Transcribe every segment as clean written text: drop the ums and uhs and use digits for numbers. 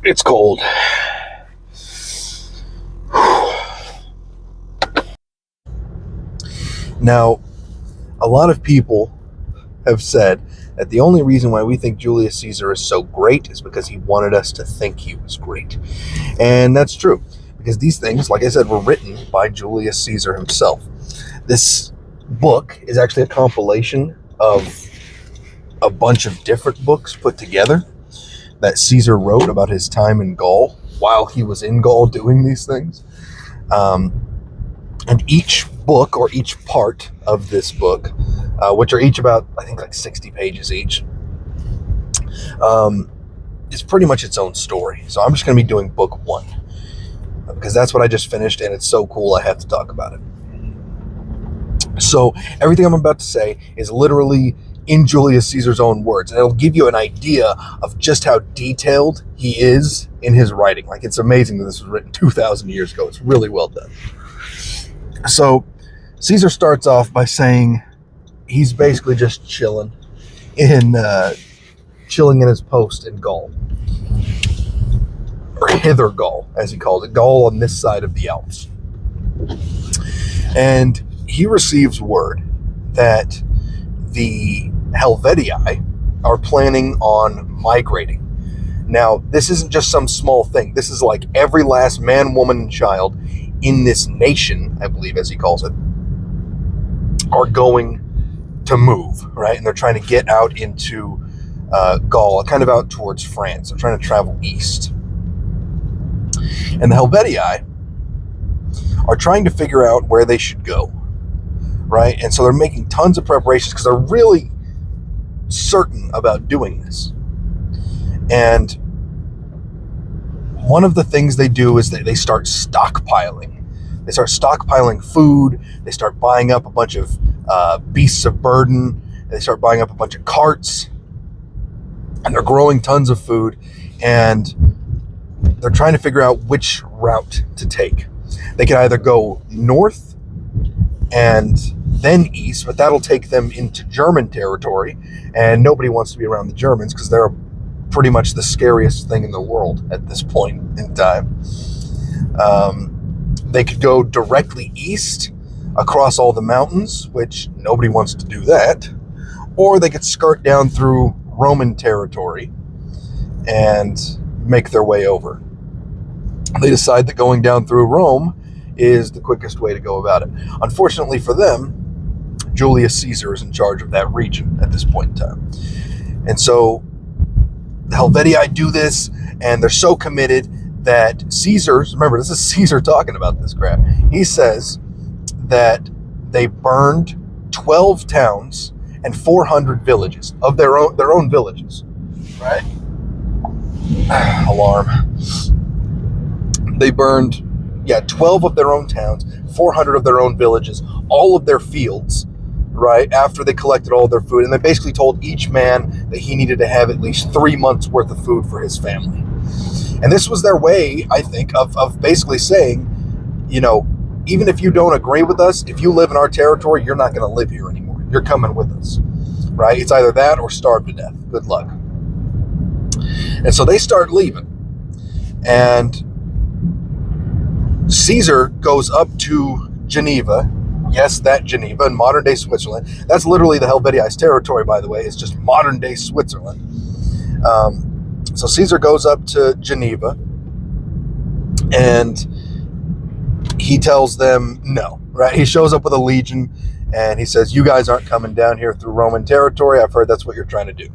It's cold. Now, a lot of people have said that the only reason why we think Julius Caesar is so great is because he wanted us to think he was great. And that's true, because these things, like I said, were written by Julius Caesar himself. This book is actually a compilation of a bunch of different books put together that Caesar wrote about his time in Gaul while he was in Gaul doing these things. And each book, or each part of this book, which are each about, I think, like 60 pages each, is pretty much its own story. So I'm just going to be doing book 1, because that's what I just finished, and it's so cool I have to talk about it. So everything I'm about to say is literally in Julius Caesar's own words, and it'll give you an idea of just how detailed he is in his writing. Like, it's amazing that this was written 2,000 years ago. It's really well done. So Caesar starts off by saying he's basically just chilling in his post in Gaul, or Hither Gaul, as he called it, Gaul on this side of the Alps. And he receives word that the Helvetii are planning on migrating. Now, this isn't just some small thing. This is like every last man, woman, and child in this nation, I believe, as he calls it, are going to move, right? And they're trying to get out into Gaul, kind of out towards France. They're trying to travel east. And the Helvetii are trying to figure out where they should go, right? And so they're making tons of preparations because they're really certain about doing this. And one of the things they do is they start stockpiling. They start stockpiling food. They start buying up a bunch of beasts of burden. They start buying up a bunch of carts. And they're growing tons of food. And they're trying to figure out which route to take. They can either go north and then east, but that'll take them into German territory. And nobody wants to be around the Germans because they're pretty much the scariest thing in the world at this point in time. They could go directly east across all the mountains, which nobody wants to do that. Or they could skirt down through Roman territory and make their way over. They decide that going down through Rome is the quickest way to go about it. Unfortunately for them, Julius Caesar is in charge of that region at this point in time. And so the Helvetii do this, and they're so committed that Caesar's, remember, this is Caesar talking about this crap. He says that they burned 12 towns and 400 villages of their own villages, right? Alarm. They burned, 12 of their own towns, 400 of their own villages, all of their fields, right, after they collected all their food. And they basically told each man that he needed to have at least 3 months worth of food for his family. And this was their way, I think, of basically saying, even if you don't agree with us, if you live in our territory, you're not going to live here anymore. You're coming with us, right? It's either that or starve to death. Good luck. And so they start leaving. And Caesar goes up to Geneva. Yes, that Geneva in modern-day Switzerland. That's literally the Helvetii's territory, by the way. It's just modern-day Switzerland. So Caesar goes up to Geneva, and he tells them no, right? He shows up with a legion, and he says, you guys aren't coming down here through Roman territory. I've heard that's what you're trying to do.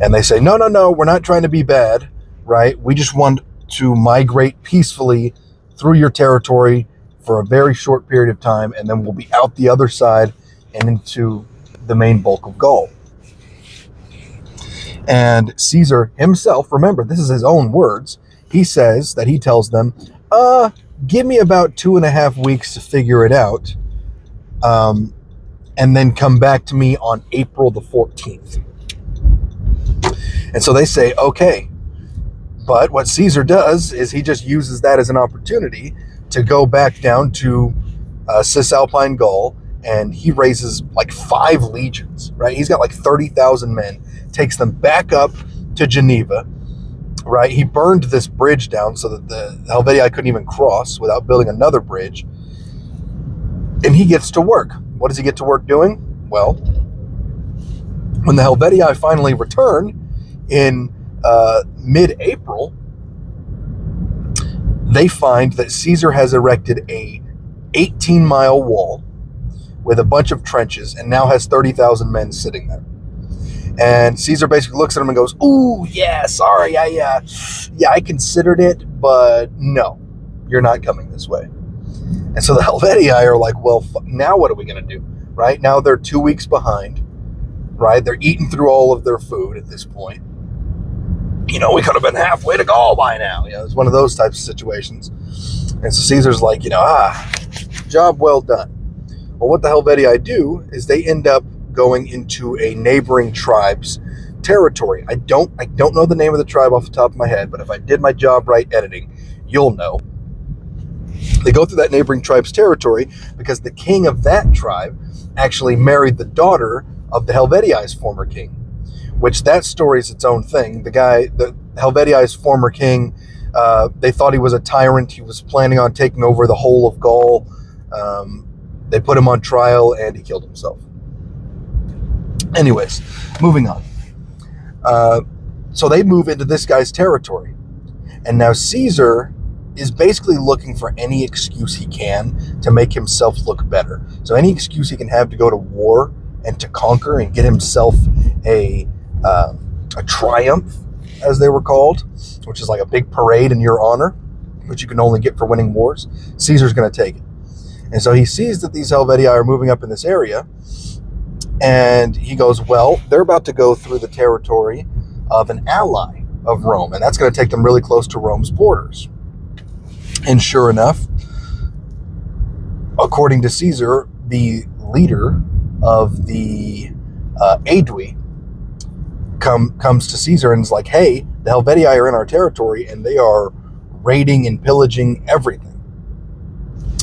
And they say, no, we're not trying to be bad, right? We just want to migrate peacefully through your territory for a very short period of time, and then we'll be out the other side and into the main bulk of Gaul. And Caesar himself, remember, this is his own words, he says that he tells them, give me about 2.5 weeks to figure it out, and then come back to me on April the 14th. And so they say, okay. But what Caesar does is he just uses that as an opportunity to go back down to Cisalpine Gaul, and he raises like 5 legions, right? He's got like 30,000 men, takes them back up to Geneva, right? He burned this bridge down so that the Helvetii couldn't even cross without building another bridge. And he gets to work. What does he get to work doing? Well, when the Helvetii finally return in mid-April, they find that Caesar has erected a 18-mile wall with a bunch of trenches and now has 30,000 men sitting there. And Caesar basically looks at him and goes, "Ooh, yeah, sorry, I considered it, but no, you're not coming this way." And so the Helvetii are like, well, now what are we going to do? Right? Now they're 2 weeks behind, right? They're eating through all of their food at this point. We could have been halfway to Gaul by now. It's one of those types of situations. And so Caesar's like, job well done. Well, what the Helvetii do is they end up going into a neighboring tribe's territory. I don't know the name of the tribe off the top of my head, but if I did my job right editing, you'll know. They go through that neighboring tribe's territory because the king of that tribe actually married the daughter of the Helvetii's former king, which that story is its own thing. The Helvetii's former king, they thought he was a tyrant. He was planning on taking over the whole of Gaul. They put him on trial and he killed himself. Anyways, moving on. So they move into this guy's territory. And now Caesar is basically looking for any excuse he can to make himself look better. So any excuse he can have to go to war and to conquer and get himself a triumph, as they were called, which is like a big parade in your honor, which you can only get for winning wars. Caesar's going to take it. And so he sees that these Helvetii are moving up in this area, and he goes, well, they're about to go through the territory of an ally of Rome, and that's going to take them really close to Rome's borders. And sure enough, according to Caesar, the leader of the Aedui comes to Caesar and is like, hey, the Helvetii are in our territory and they are raiding and pillaging everything.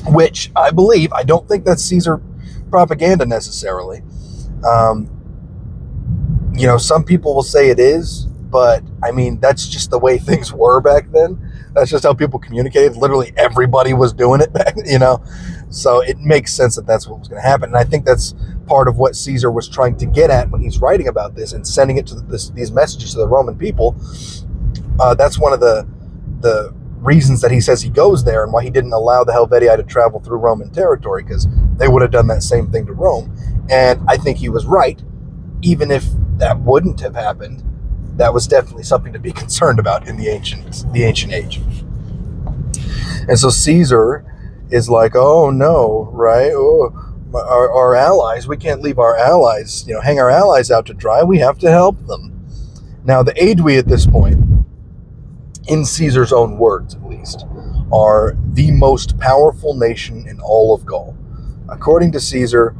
Which I believe, I don't think that's Caesar propaganda necessarily. Some people will say it is, but I mean, that's just the way things were back then. That's just how people communicated. Literally everybody was doing it back, So it makes sense that that's what was going to happen. And I think that's part of what Caesar was trying to get at when he's writing about this and sending it to these messages to the Roman people. That's one of the reasons that he says he goes there and why he didn't allow the Helvetii to travel through Roman territory, because they would have done that same thing to Rome. And I think he was right. Even if that wouldn't have happened, that was definitely something to be concerned about in the ancient age. And so Caesar is like, oh no, right? Oh, our allies, we can't leave our allies, hang our allies out to dry. We have to help them. Now the Aedui at this point, in Caesar's own words at least, are the most powerful nation in all of Gaul. According to Caesar,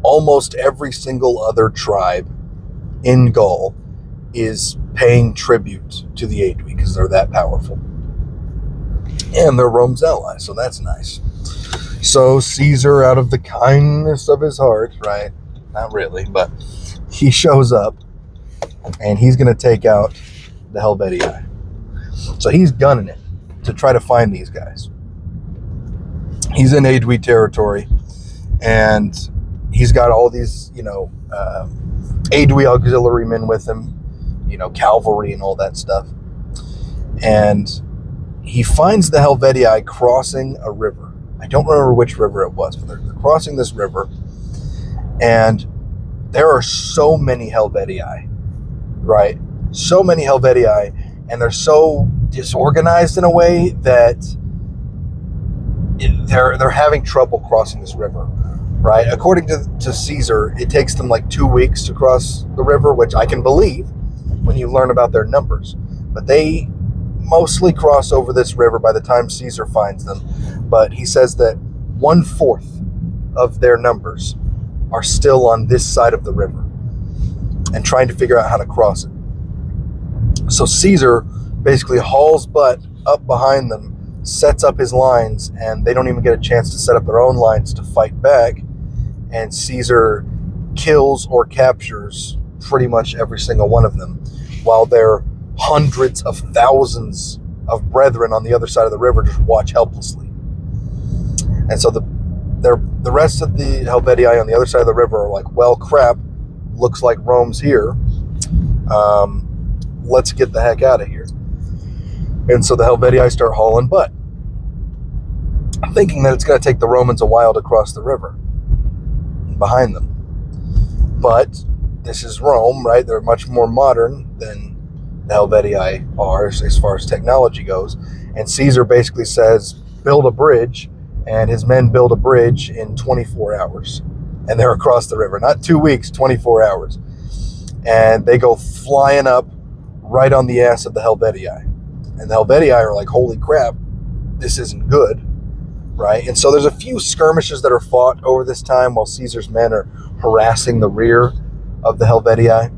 almost every single other tribe in Gaul is paying tribute to the Aedui because they're that powerful. And they're Rome's allies, so that's nice. So Caesar, out of the kindness of his heart, right? Not really, but he shows up and he's going to take out the Helvetii. So he's gunning it to try to find these guys. He's in Aedui territory, and he's got all these, Aedui auxiliarymen with him, cavalry and all that stuff. And he finds the Helvetii crossing a river. I don't remember which river it was, but they're crossing this river, and there are so many Helvetii, right? So many Helvetii, and they're so disorganized in a way that they're having trouble crossing this river, right? According to Caesar, it takes them like 2 weeks to cross the river, which I can believe when you learn about their numbers. But they mostly cross over this river by the time Caesar finds them. But he says that 1/4 of their numbers are still on this side of the river and trying to figure out how to cross it. So Caesar basically hauls butt up behind them, sets up his lines, and they don't even get a chance to set up their own lines to fight back. And Caesar kills or captures pretty much every single one of them while they're hundreds of thousands of brethren on the other side of the river just watch helplessly. And so the rest of the Helvetii on the other side of the river are like, well, crap, looks like Rome's here. Let's get the heck out of here. And so the Helvetii start hauling butt, thinking that it's going to take the Romans a while to cross the river behind them. But this is Rome, right? They're much more modern than the Helvetii are as far as technology goes. And Caesar basically says, build a bridge, and his men build a bridge in 24 hours. And they're across the river. Not 2 weeks, 24 hours. And they go flying up right on the ass of the Helvetii. And the Helvetii are like, holy crap, this isn't good, right? And so there's a few skirmishes that are fought over this time while Caesar's men are harassing the rear of the Helvetii.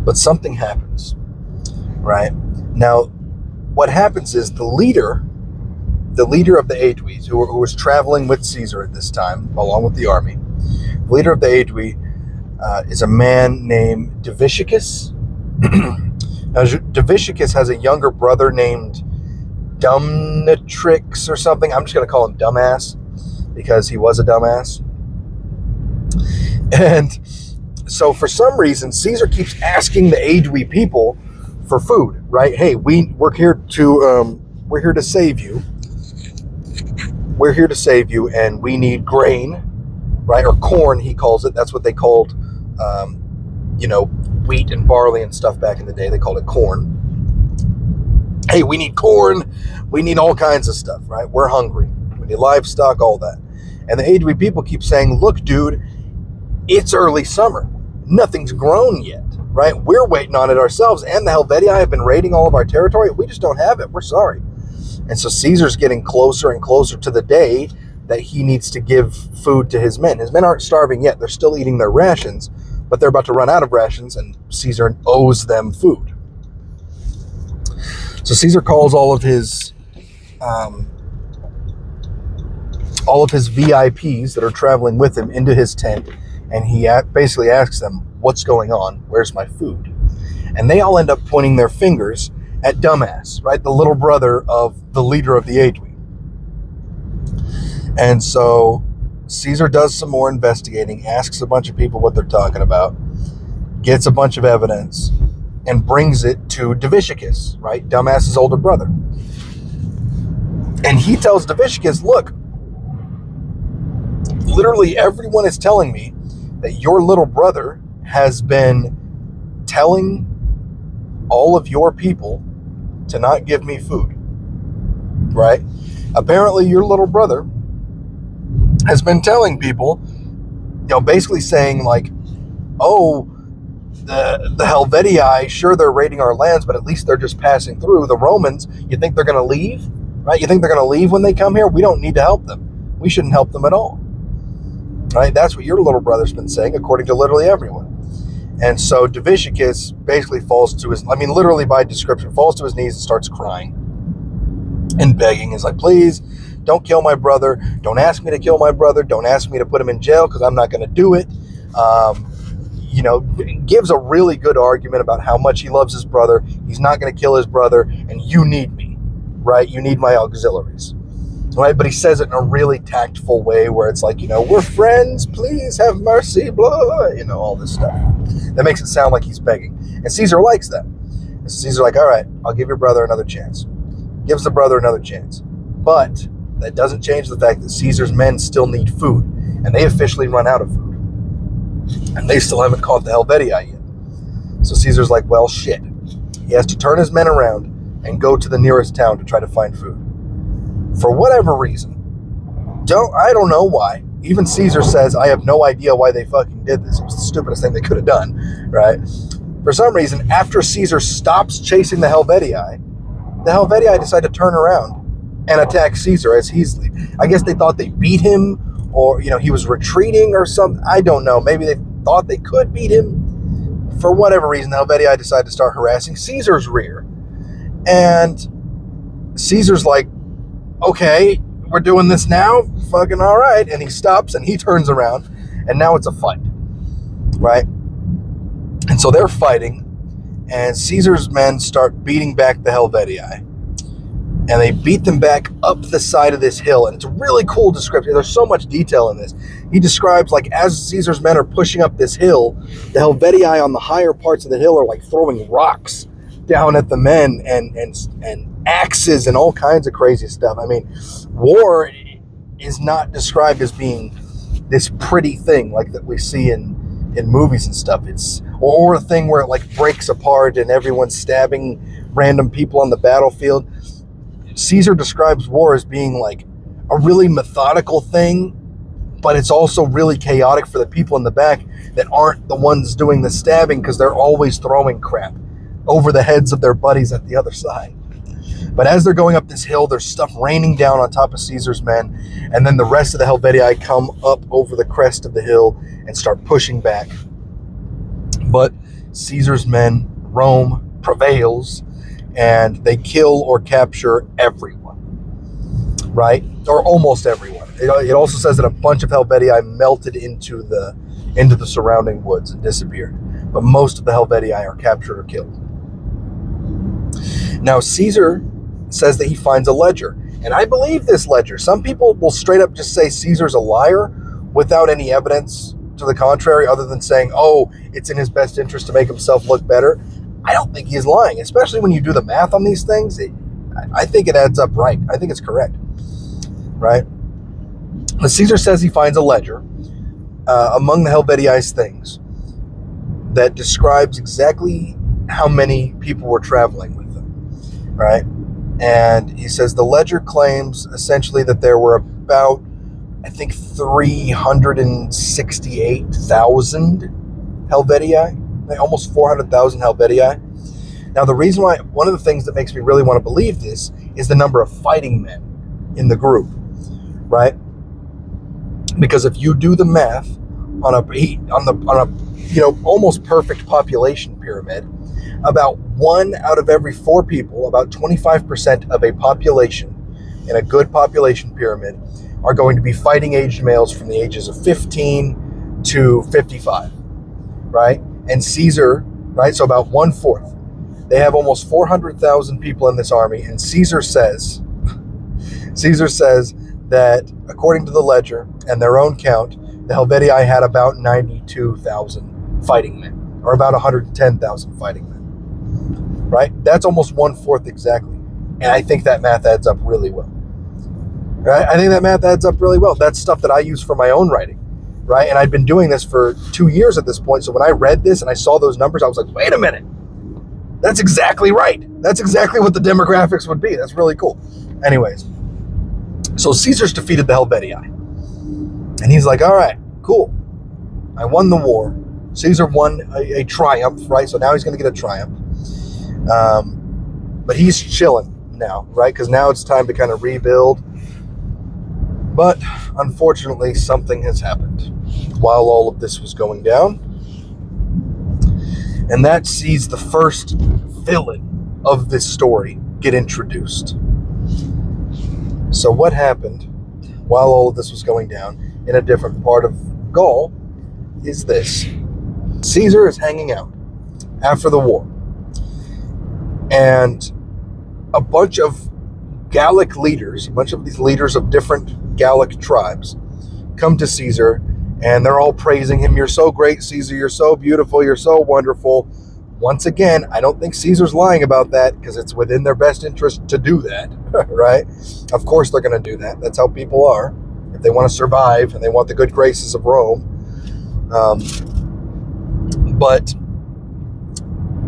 But something happens, right? Now, what happens is the leader of the Aedui, who was traveling with Caesar at this time, along with the army, the leader of the Aedui is a man named Diviciacus. Now, Diviciacus has a younger brother named Dumnatrix or something. I'm just going to call him Dumbass because he was a dumbass. And so for some reason, Caesar keeps asking the Aedui people for food, right? Hey, we're here to save you. We're here to save you, and we need grain, right? Or corn, he calls it. That's what they called, wheat and barley and stuff back in the day. They called it corn. Hey, we need corn. We need all kinds of stuff, right? We're hungry. We need livestock, all that. And the Aedui people keep saying, look, dude, it's early summer. Nothing's grown yet, right? We're waiting on it ourselves, and the Helvetii have been raiding all of our territory. We just don't have it. We're sorry. And so Caesar's getting closer and closer to the day that he needs to give food to his men. His men aren't starving yet. They're still eating their rations, but they're about to run out of rations, and Caesar owes them food. So Caesar calls all of his VIPs that are traveling with him into his tent, and he basically asks them, what's going on? Where's my food? And they all end up pointing their fingers at Dumbass, right? The little brother of the leader of the Aedui. And so Caesar does some more investigating, asks a bunch of people what they're talking about, gets a bunch of evidence, and brings it to Diviciacus, right? Dumbass's older brother. And he tells Diviciacus, look, literally everyone is telling me that your little brother has been telling all of your people to not give me food, right? Apparently your little brother has been telling people, basically saying like, oh, the Helvetii, sure, they're raiding our lands, but at least they're just passing through. The Romans, you think they're going to leave, right? You think they're going to leave when they come here? We don't need to help them. We shouldn't help them at all, right? That's what your little brother's been saying, according to literally everyone. And so Diviciacus basically literally by description, falls to his knees and starts crying and begging. He's like, please, don't kill my brother. Don't ask me to kill my brother. Don't ask me to put him in jail because I'm not going to do it. Gives a really good argument about how much he loves his brother. He's not going to kill his brother, and you need me, right? You need my auxiliaries, right? But he says it in a really tactful way where it's like, we're friends, please have mercy, blah, blah, blah, all this stuff. That makes it sound like he's begging. And Caesar likes that. And so Caesar's like, all right, I'll give your brother another chance. Gives the brother another chance. But that doesn't change the fact that Caesar's men still need food, and they officially run out of food. And they still haven't caught the Helvetii yet. So Caesar's like, well, shit. He has to turn his men around and go to the nearest town to try to find food. For whatever reason, I don't know why. Even Caesar says, I have no idea why they fucking did this. It was the stupidest thing they could have done, right? For some reason, after Caesar stops chasing the Helvetii decide to turn around and attack Caesar as he's leaving. I guess they thought they beat him, or, he was retreating or something. I don't know. Maybe they thought they could beat him. For whatever reason, the Helvetii decided to start harassing Caesar's rear. And Caesar's like, okay, we're doing this now? Fucking all right. And he stops and he turns around, and now it's a fight, right? And so they're fighting, and Caesar's men start beating back the Helvetii. And they beat them back up the side of this hill. And it's a really cool description. There's so much detail in this. He describes, like, as Caesar's men are pushing up this hill, the Helvetii on the higher parts of the hill are like throwing rocks down at the men and axes and all kinds of crazy stuff. I mean, war is not described as being this pretty thing like that we see in movies and stuff. It's or a thing where it like breaks apart and everyone's stabbing random people on the battlefield. Caesar describes war as being like a really methodical thing, but it's also really chaotic for the people in the back that aren't the ones doing the stabbing because they're always throwing crap over the heads of their buddies at the other side. But as they're going up this hill, there's stuff raining down on top of Caesar's men, and then the rest of the Helvetii come up over the crest of the hill and start pushing back. But Caesar's men, Rome, prevails, and they kill or capture everyone, right? Or almost everyone. It also says that a bunch of Helvetii melted into the surrounding woods and disappeared. But most of the Helvetii are captured or killed. Now, Caesar says that he finds a ledger, and I believe this ledger. Some people will straight up just say Caesar's a liar without any evidence to the contrary, other than saying, oh, it's in his best interest to make himself look better. I don't think he's lying, especially when you do the math on these things. I think it adds up right. I think it's correct, right? But Caesar says he finds a ledger among the Helvetii's things that describes exactly how many people were traveling with them, right? And he says the ledger claims essentially that there were about, I think, 368,000 Helvetii. Almost 400,000 Helvetii. Now, the reason why, one of the things that makes me really want to believe this is the number of fighting men in the group, right? Because if you do the math on a almost perfect population pyramid, about 1 out of every 4 people, about 25% of a population in a good population pyramid, are going to be fighting age males from the ages of 15 to 55, right? And Caesar, right, so about 1/4. They have almost 400,000 people in this army, and Caesar says that according to the ledger and their own count, the Helvetii had about 92,000 fighting men, or about 110,000 fighting men, right? That's almost 1/4 exactly, and I think that math adds up really well, right? I think that math adds up really well. That's stuff that I use for my own writing. Right? And I've been doing this for 2 years at this point. So when I read this and I saw those numbers, I was like, wait a minute. That's exactly right. That's exactly what the demographics would be. That's really cool. Anyways, so Caesar's defeated the Helvetii. And he's like, all right, cool. I won the war. Caesar won a triumph, right? So now he's going to get a triumph. But he's chilling now, right? Because now it's time to kind of rebuild. But unfortunately, something has happened while all of this was going down. And that sees the first villain of this story get introduced. So what happened while all of this was going down in a different part of Gaul is this. Caesar is hanging out after the war. And a bunch of Gallic leaders, a bunch of these leaders of different Gallic tribes, come to Caesar, and they're all praising him. You're so great, Caesar. You're so beautiful. You're so wonderful. Once again, I don't think Caesar's lying about that because it's within their best interest to do that, right? Of course they're going to do that. That's how people are. If they want to survive and they want the good graces of Rome. But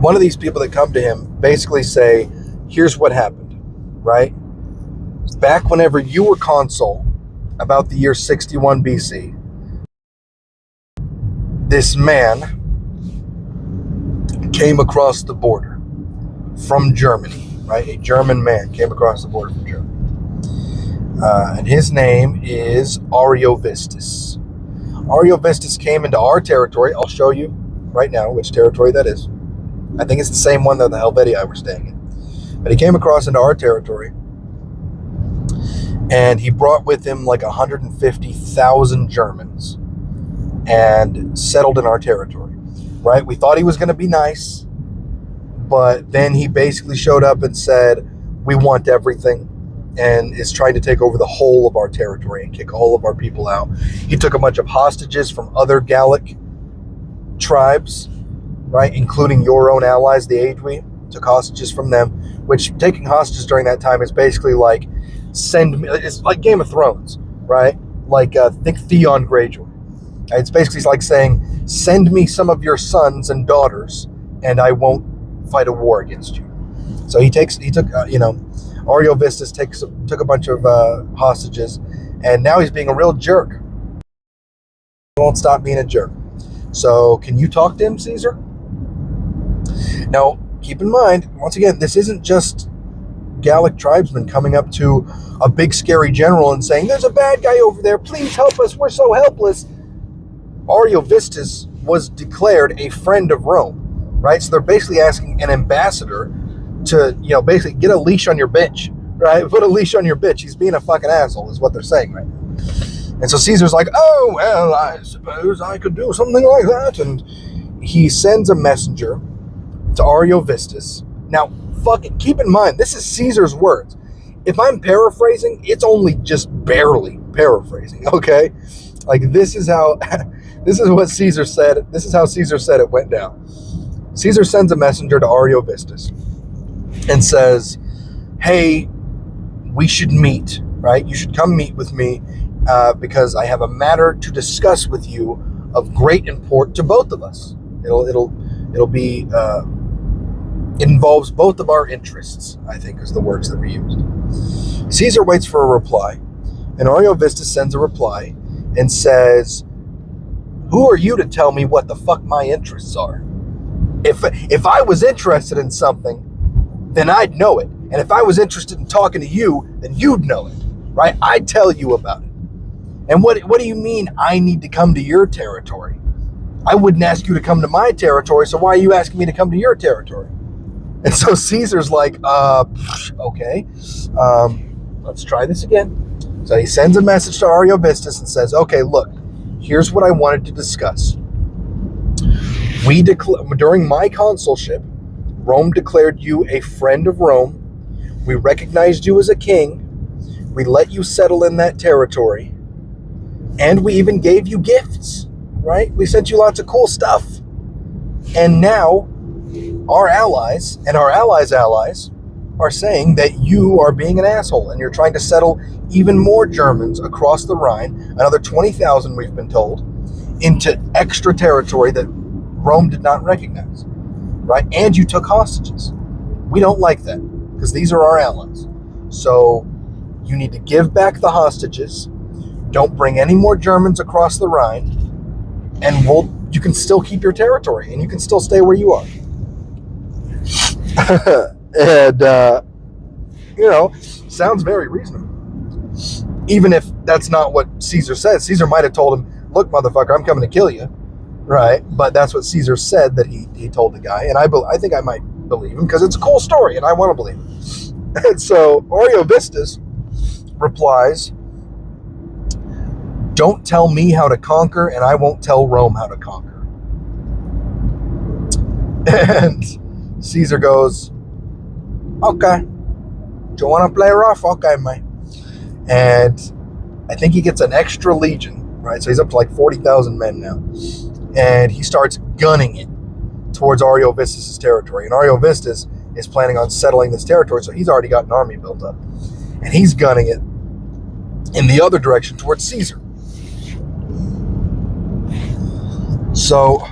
one of these people that come to him basically say, here's what happened, right? Back whenever you were consul, about the year 61 BC, this man came across the border from Germany, right? A German man came across the border from Germany. And his name is Ariovistus. Ariovistus came into our territory. I'll show you right now which territory that is. I think it's the same one that the Helvetii were staying in. But he came across into our territory. And he brought with him like 150,000 Germans and settled in our territory, right? We thought he was going to be nice, But then he basically showed up and said, we want everything, and is trying to take over the whole of our territory and kick all of our people out. He took a bunch of hostages from other Gallic tribes, right, including your own allies, the Aedui, took hostages from them, which taking hostages during that time is basically like, it's like Game of Thrones, right? Like, think Theon Greyjoy. It's basically like saying, send me some of your sons and daughters, and I won't fight a war against you. So Ariovistus took a bunch of hostages, and now he's being a real jerk. He won't stop being a jerk. So can you talk to him, Caesar? Now, keep in mind, once again, this isn't just Gallic tribesmen coming up to a big scary general and saying, there's a bad guy over there, please help us, we're so helpless. Ariovistus was declared a friend of Rome, right? So they're basically asking an ambassador to, basically get a leash on your bitch, right? Put a leash on your bitch. He's being a fucking asshole is what they're saying, right? And so Caesar's like, oh, well, I suppose I could do something like that. And he sends a messenger to Ariovistus. Now, keep in mind, this is Caesar's words. If I'm paraphrasing, it's only just barely paraphrasing, okay? Like, this is what Caesar said. This is how Caesar said it went down. Caesar sends a messenger to Ariovistus and says, hey, we should meet, right? You should come meet with me because I have a matter to discuss with you of great import to both of us. It involves both of our interests, I think is the words that were used. Caesar waits for a reply, and Ariovistus sends a reply and says, who are you to tell me what the fuck my interests are? If I was interested in something, then I'd know it. And if I was interested in talking to you, then you'd know it, right? I'd tell you about it. And what do you mean I need to come to your territory? I wouldn't ask you to come to my territory, so why are you asking me to come to your territory? And so Caesar's like, okay, let's try this again. So he sends a message to Ariovistus and says, okay, look, here's what I wanted to discuss. During my consulship, Rome declared you a friend of Rome. We recognized you as a king. We let you settle in that territory. And we even gave you gifts, right? We sent you lots of cool stuff. And now our allies and our allies' allies are saying that you are being an asshole and you're trying to settle even more Germans across the Rhine, another 20,000 we've been told, into extra territory that Rome did not recognize, right? And you took hostages. We don't like that because these are our allies. So you need to give back the hostages. Don't bring any more Germans across the Rhine, and you can still keep your territory and you can still stay where you are. And, sounds very reasonable. Even if that's not what Caesar said. Caesar might have told him, look, motherfucker, I'm coming to kill you. Right? But that's what Caesar said that he told the guy. And I think I might believe him because it's a cool story and I want to believe it. And so Ariovistus replies, don't tell me how to conquer and I won't tell Rome how to conquer. And Caesar goes, okay. Do you want to play rough? Okay, mate. And I think he gets an extra legion, right? So he's up to like 40,000 men now. And he starts gunning it towards Ariovistus' territory. And Ariovistus is planning on settling this territory, so he's already got an army built up. And he's gunning it in the other direction towards Caesar. So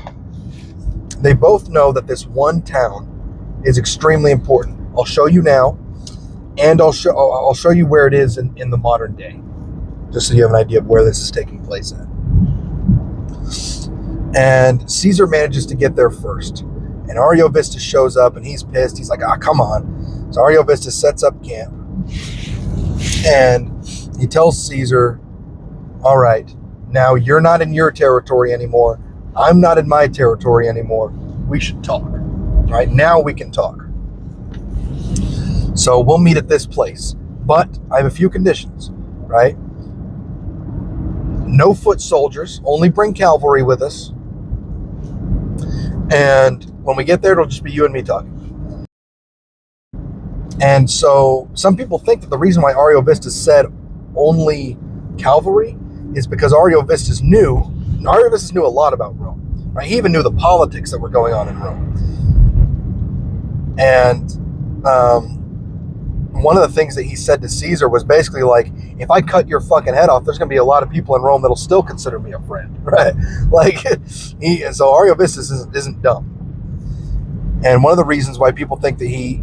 they both know that this one town is extremely important. I'll show you now, and I'll show you where it is in the modern day, just so you have an idea of where this is taking place at. And Caesar manages to get there first. And Ariovistus shows up and he's pissed. He's like, come on. So Ariovistus sets up camp. And he tells Caesar, all right, now you're not in your territory anymore. I'm not in my territory anymore. We should talk. Right? Now we can talk. So we'll meet at this place. But I have a few conditions, right? No foot soldiers. Only bring cavalry with us. And when we get there, it'll just be you and me talking. And so some people think that the reason why Ariovistus said only cavalry is because Ariovistus knew a lot about Rome. Right? He even knew the politics that were going on in Rome. And one of the things that he said to Caesar was basically like, if I cut your fucking head off, there's going to be a lot of people in Rome that'll still consider me a friend, right? Like, so Ariovistus isn't dumb. And one of the reasons why people think that he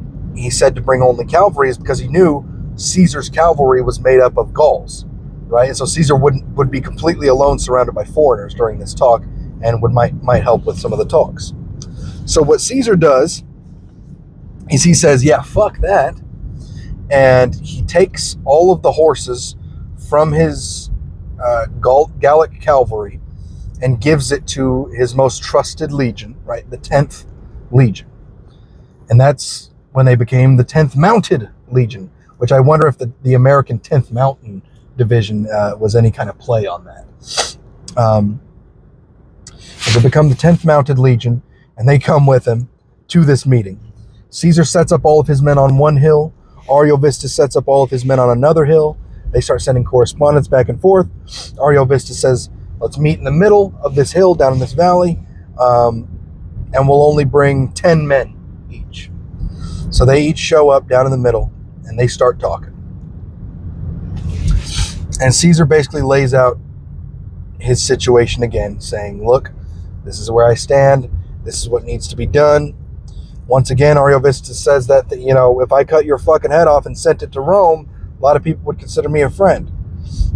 said to bring only cavalry is because he knew Caesar's cavalry was made up of Gauls, right? And so Caesar would be completely alone, surrounded by foreigners during this talk, and might help with some of the talks. So what Caesar does is he says, yeah, fuck that. And he takes all of the horses from his Gallic cavalry and gives it to his most trusted legion, right? The 10th Legion. And that's when they became the 10th Mounted Legion, which I wonder if the American 10th Mountain Division was any kind of play on that. They become the 10th Mounted Legion, and they come with him to this meeting. Caesar sets up all of his men on one hill. Ariovistus sets up all of his men on another hill. They start sending correspondence back and forth. Ariovistus says, let's meet in the middle of this hill down in this valley, and we'll only bring 10 men each. So they each show up down in the middle, and they start talking. And Caesar basically lays out his situation again, saying, look, this is where I stand. This is what needs to be done. Once again, Ariovistus says that, if I cut your fucking head off and sent it to Rome, a lot of people would consider me a friend.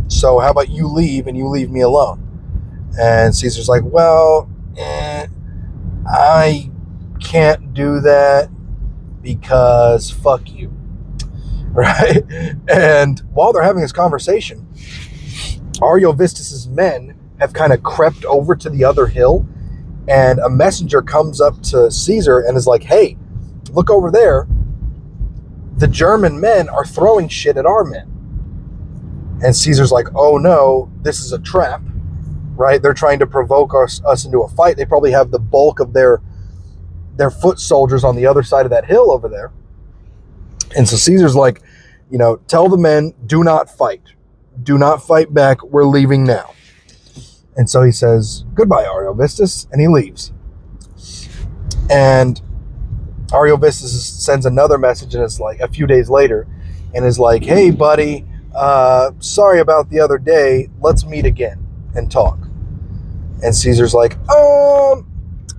So how about you leave and you leave me alone? And Caesar's like, well, I can't do that because fuck you. Right? And while they're having this conversation, Ariovistus's men have kind of crept over to the other hill, and a messenger comes up to Caesar and is like, hey, look over there. The German men are throwing shit at our men. And Caesar's like, oh no, this is a trap, right? They're trying to provoke us into a fight. They probably have the bulk of their foot soldiers on the other side of that hill over there. And so Caesar's like, tell the men, do not fight. Do not fight back. We're leaving now. And so he says, goodbye, Ariovistus, and he leaves. And Ariovistus sends another message, and it's like a few days later, and is like, hey, buddy, sorry about the other day. Let's meet again and talk. And Caesar's like, all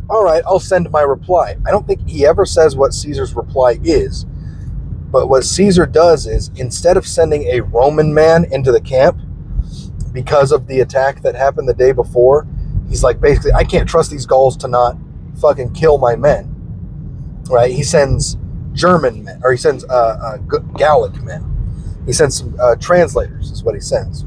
right, I'll send my reply. I don't think he ever says what Caesar's reply is. But what Caesar does is, instead of sending a Roman man into the camp because of the attack that happened the day before, he's like, basically, I can't trust these Gauls to not fucking kill my men. Right? He sends German men, or he sends Gallic men. He sends some translators, is what he sends.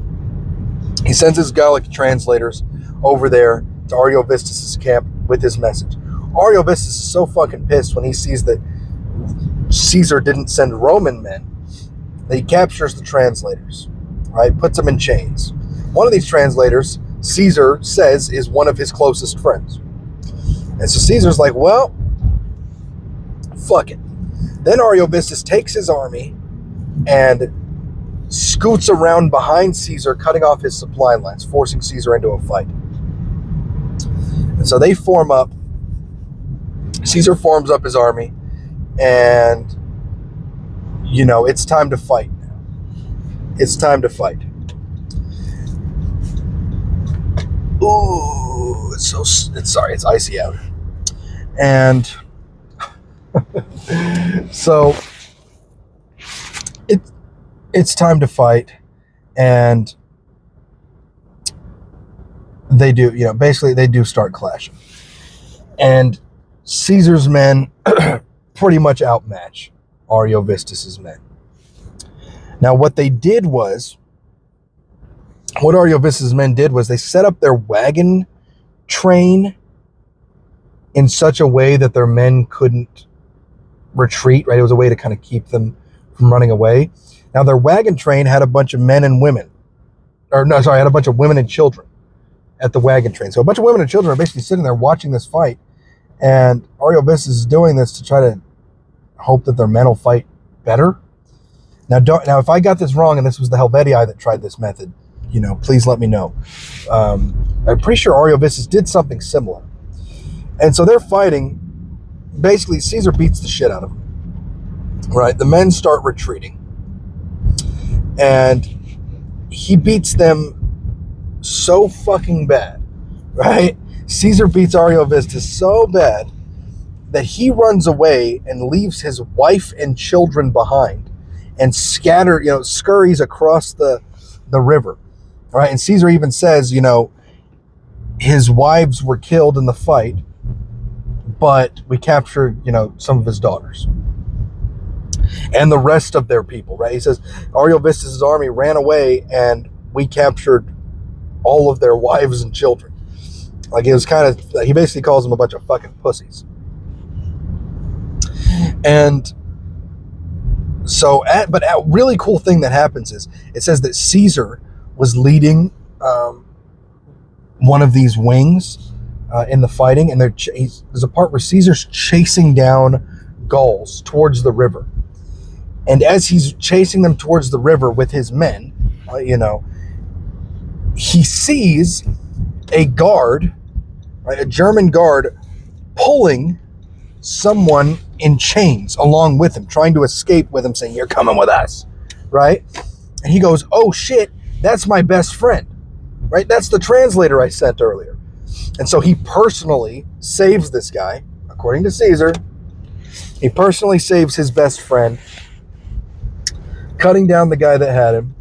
He sends his Gallic translators over there to Ariovistus' camp with his message. Ariovistus is so fucking pissed when he sees that Caesar didn't send Roman men that he captures the translators, right? Puts them in chains. One of these translators, Caesar says, is one of his closest friends. And so Caesar's like, well, fuck it. Then Ariovistus takes his army and scoots around behind Caesar, cutting off his supply lines, forcing Caesar into a fight. And so they form up. Caesar forms up his army, and, it's time to fight now. It's time to fight. Ooh, it's icy out. And so it's time to fight, and they do, basically they do start clashing. And Caesar's men pretty much outmatch Ariovistus's men. Now, what Ariovistus's men did was they set up their wagon train in such a way that their men couldn't retreat, right? It was a way to kind of keep them from running away. Now, their wagon train had a bunch of men and women, had a bunch of women and children at the wagon train. So a bunch of women and children are basically sitting there watching this fight, and Ariovistus is doing this to try to hope that their men will fight better. Now, if I got this wrong and this was the Helvetii that tried this method, please let me know. I'm pretty sure Ariovistus did something similar. And so they're fighting. Basically, Caesar beats the shit out of them. Right? The men start retreating. And he beats them so fucking bad. Right? Caesar beats Ariovistus so bad that he runs away and leaves his wife and children behind and scurries across the river. Right? And Caesar even says, his wives were killed in the fight, but we captured, some of his daughters and the rest of their people, right? He says Ariovistus' army ran away and we captured all of their wives and children. Like, it was he basically calls them a bunch of fucking pussies. And so, but a really cool thing that happens is, it says that Caesar was leading one of these wings in the fighting, and there's a part where Caesar's chasing down Gauls towards the river. And as he's chasing them towards the river with his men, he sees a guard, right, a German guard, pulling someone in chains along with him, trying to escape with him, saying, "You're coming with us," right? And he goes, "Oh shit, that's my best friend," right? That's the translator I sent earlier. And so he personally saves this guy, according to Caesar. He personally saves his best friend, cutting down the guy that had him.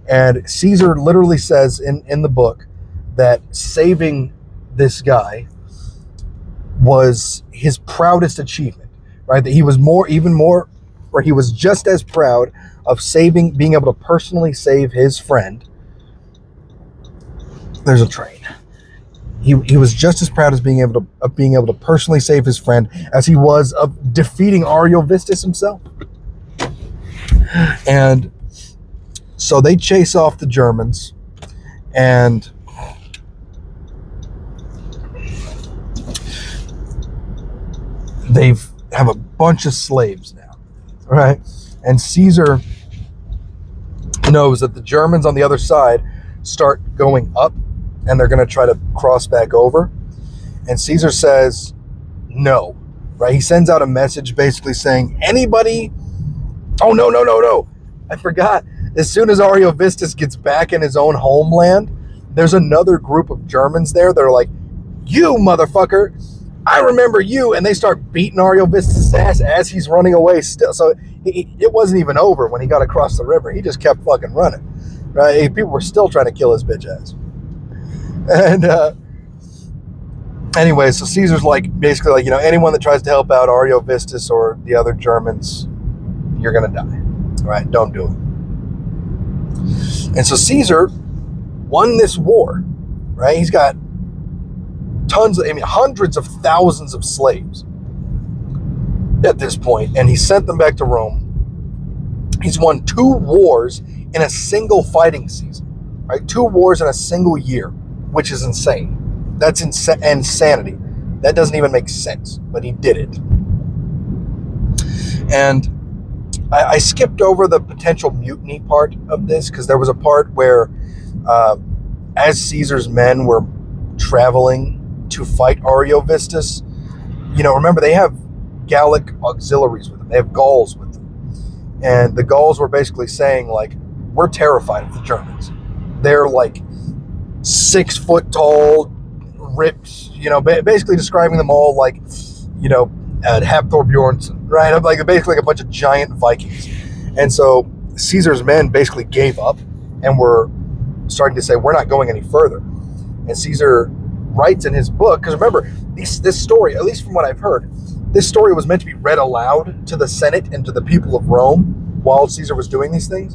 And Caesar literally says in the book that saving this guy was his proudest achievement, right? That he was he was just as proud of being able to personally save his friend. There's a train. He was just as proud as being able to personally save his friend as he was of defeating Ariovistus himself. And so they chase off the Germans, and they have a bunch of slaves now, right? And Caesar knows that the Germans on the other side start going up, and they're going to try to cross back over. And Caesar says no, right? He sends out a message basically saying, anybody... Oh, no. I forgot. As soon as Ariovistus gets back in his own homeland, there's another group of Germans there that are like, "You motherfucker, I remember you." And they start beating Ariovistus' ass as he's running away still. So it wasn't even over when he got across the river. He just kept fucking running, right? People were still trying to kill his bitch ass. And anyway, so Caesar's basically like, anyone that tries to help out Ariovistus or the other Germans, you're going to die, right? Don't do it. And so Caesar won this war, right? He's got hundreds of thousands of slaves at this point, and he sent them back to Rome. He's won 2 wars in a single fighting season, right? 2 wars in a single year, which is insane. That's insanity. That doesn't even make sense, but he did it. And I skipped over the potential mutiny part of this because there was a part where as Caesar's men were traveling to fight Ariovistus, remember they have Gallic auxiliaries with them. They have Gauls with them. And the Gauls were basically saying, we're terrified of the Germans. They're 6 foot tall, ripped, basically describing them all like, Hafthor Bjornsson, right? Basically a bunch of giant Vikings. And so Caesar's men basically gave up and were starting to say, we're not going any further. And Caesar writes in his book, because remember, this story, at least from what I've heard, this story was meant to be read aloud to the Senate and to the people of Rome while Caesar was doing these things.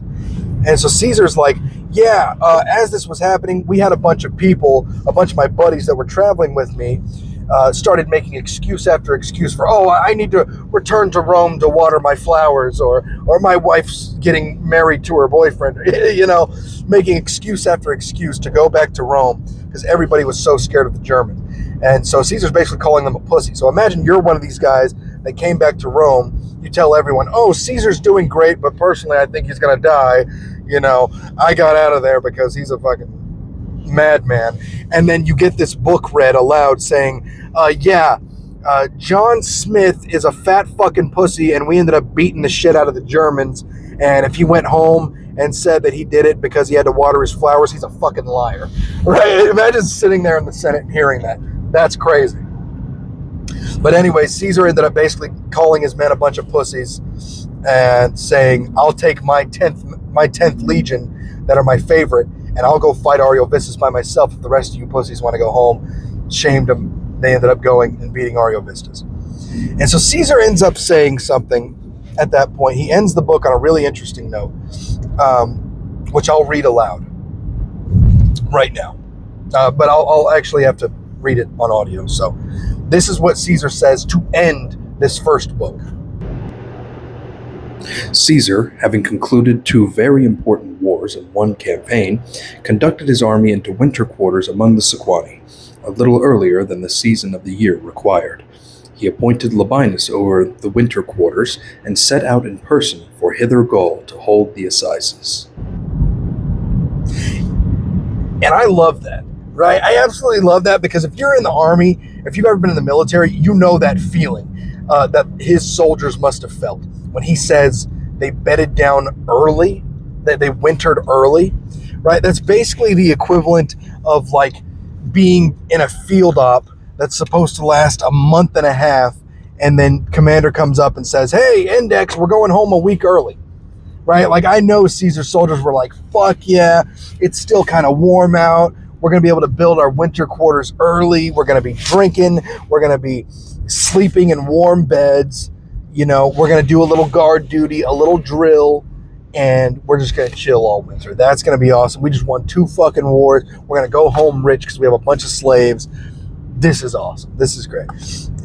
And so Caesar's like, as this was happening, we had a bunch of my buddies that were traveling with me, started making excuse after excuse for, I need to return to Rome to water my flowers, or my wife's getting married to her boyfriend, making excuse after excuse to go back to Rome because everybody was so scared of the Germans. And so Caesar's basically calling them a pussy. So imagine you're one of these guys that came back to Rome you tell everyone, oh, Caesar's doing great, but personally I think he's going to die. You know, I got out of there because he's a fucking madman. And then you get this book read aloud saying, John Smith is a fat fucking pussy, and we ended up beating the shit out of the Germans. And if he went home and said that he did it because he had to water his flowers, he's a fucking liar. Right? Imagine sitting there in the Senate and hearing that. That's crazy. But anyway, Caesar ended up basically calling his men a bunch of pussies and saying, I'll take my 10th legion that are my favorite, and I'll go fight Ariovistus by myself if the rest of you pussies want to go home. Shamed them. They ended up going and beating Ariovistus. And so Caesar ends up saying something at that point. He ends the book on a really interesting note, which I'll read aloud right now. But I'll actually have to read it on audio. So this is what Caesar says to end this first book. Caesar, having concluded 2 very important wars in one campaign, conducted his army into winter quarters among the Sequani, a little earlier than the season of the year required. He appointed Labienus over the winter quarters and set out in person for hither Gaul to hold the assizes. And I love that, right? I absolutely love that, because if you're in the army, if you've ever been in the military, you know that feeling that his soldiers must have felt when he says they bedded down early, that they wintered early, right? That's basically the equivalent of like being in a field op that's supposed to last a month and a half, and then commander comes up and says, hey, Index, we're going home a week early, right? Like, I know Caesar's soldiers were like, fuck yeah, it's still kind of warm out. We're going to be able to build our winter quarters early. We're going to be drinking. We're going to be sleeping in warm beds. You know, we're going to do a little guard duty, a little drill, and we're just going to chill all winter. That's going to be awesome. We just won 2 fucking wars. We're going to go home rich because we have a bunch of slaves. This is awesome. This is great.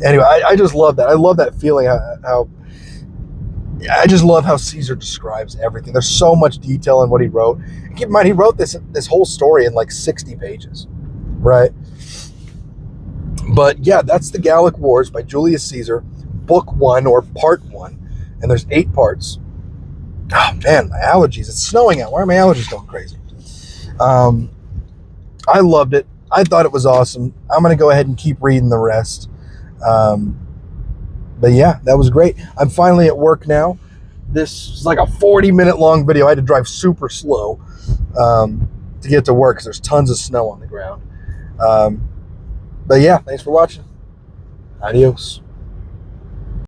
Anyway, I just love that. I love that feeling. How I just love how Caesar describes everything. There's so much detail in what he wrote. Keep in mind, he wrote this whole story in like 60 pages, right? But yeah, that's the Gallic Wars by Julius Caesar, book 1 or part 1, and there's 8 parts. Oh man, my allergies. It's snowing out. Why are my allergies going crazy? I loved it. I thought it was awesome. I'm going to go ahead and keep reading the rest. But yeah, that was great. I'm finally at work now. This is like a 40-minute long video. I had to drive super slow to get to work because there's tons of snow on the ground. But yeah, thanks for watching. Adios.